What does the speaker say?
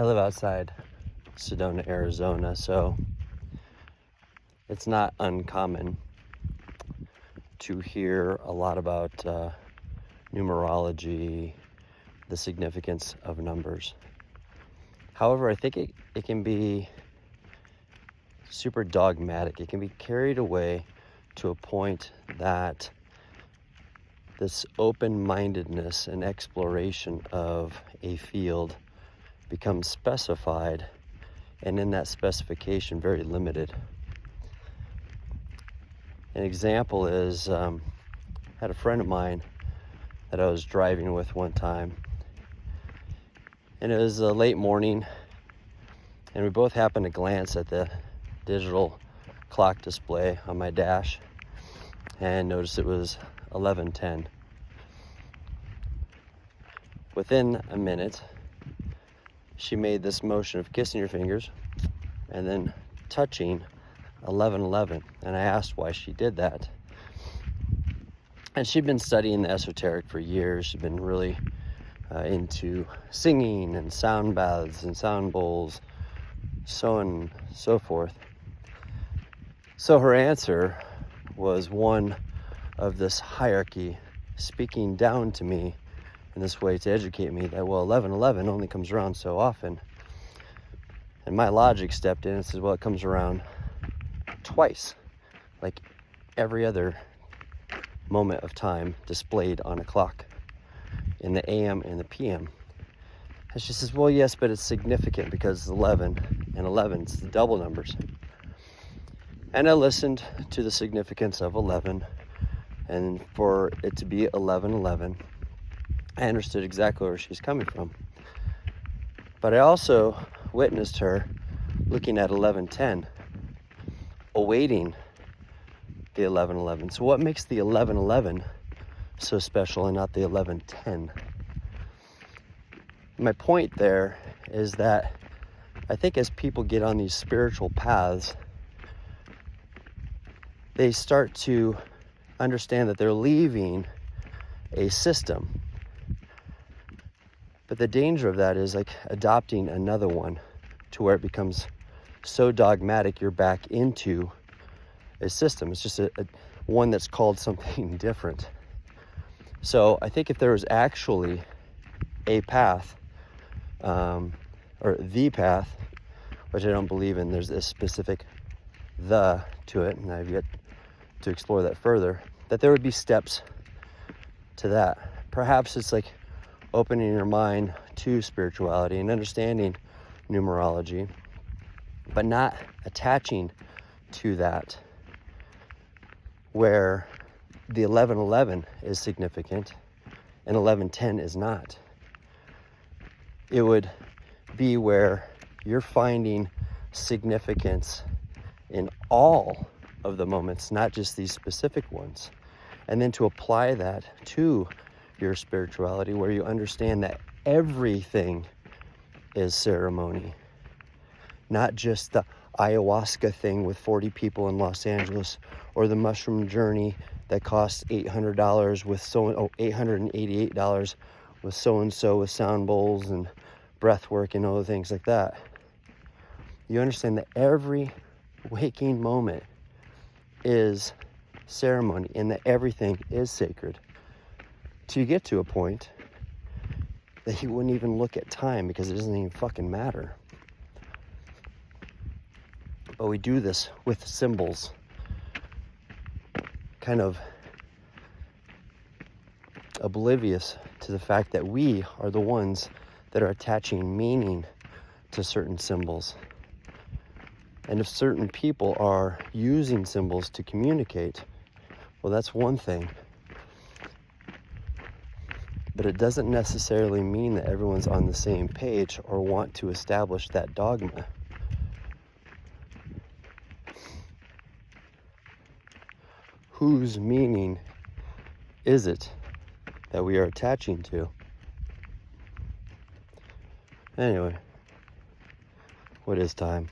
I live outside Sedona, Arizona, so it's not uncommon to hear a lot about numerology, the significance of numbers. However, I think it can be super dogmatic. It can be carried away to a point that this open-mindedness and exploration of a field becomes specified, and in that specification, very limited. An example is, I had a friend of mine that I was driving with one time, and it was a late morning, and we both happened to glance at the digital clock display on my dash and noticed it was 11:10. Within a minute, she made this motion of kissing her fingers and then touching 11:11, and I asked why she did that. And she'd been studying the esoteric for years. She'd been really into singing and sound baths and sound bowls, so on and so forth. So her answer was one of this hierarchy, speaking down to me in this way to educate me that, well, 11:11 only comes around so often. And my logic stepped in and said, well, it comes around twice, like every other moment of time displayed on a clock, in the AM and the PM. And she says, well, yes, but it's significant because 11 and 11, it's the double numbers. And I listened to the significance of 11, and for it to be 11:11, I understood exactly where she's coming from. But I also witnessed her looking at 11:10, awaiting the 11:11. So what makes the 11:11 so special and not the 11:10? My point there is that I think as people get on these spiritual paths, they start to understand that they're leaving a system. But the danger of that is like adopting another one to where it becomes so dogmatic you're back into a system. It's just a one that's called something different. So I think if there was actually a path, or the path, which I don't believe in, there's this specific the to it, and I've yet to explore that further, that there would be steps to that. Perhaps it's like opening your mind to spirituality and understanding numerology, but not attaching to that where the 11:11 is significant and 11:10 is not. It would be where you're finding significance in all of the moments, not just these specific ones. And then to apply that to your spirituality, where you understand that everything is ceremony, not just the ayahuasca thing with 40 people in Los Angeles, or the mushroom journey that costs $800 with $888 with so-and-so with sound bowls and breath work and other things like that. You understand that every waking moment is ceremony and that everything is sacred. To get to a point that you wouldn't even look at time because it doesn't even fucking matter. But we do this with symbols, kind of oblivious to the fact that we are the ones that are attaching meaning to certain symbols. And if certain people are using symbols to communicate, well, that's one thing. But it doesn't necessarily mean that everyone's on the same page or want to establish that dogma. Whose meaning is it that we are attaching to? Anyway, what is time?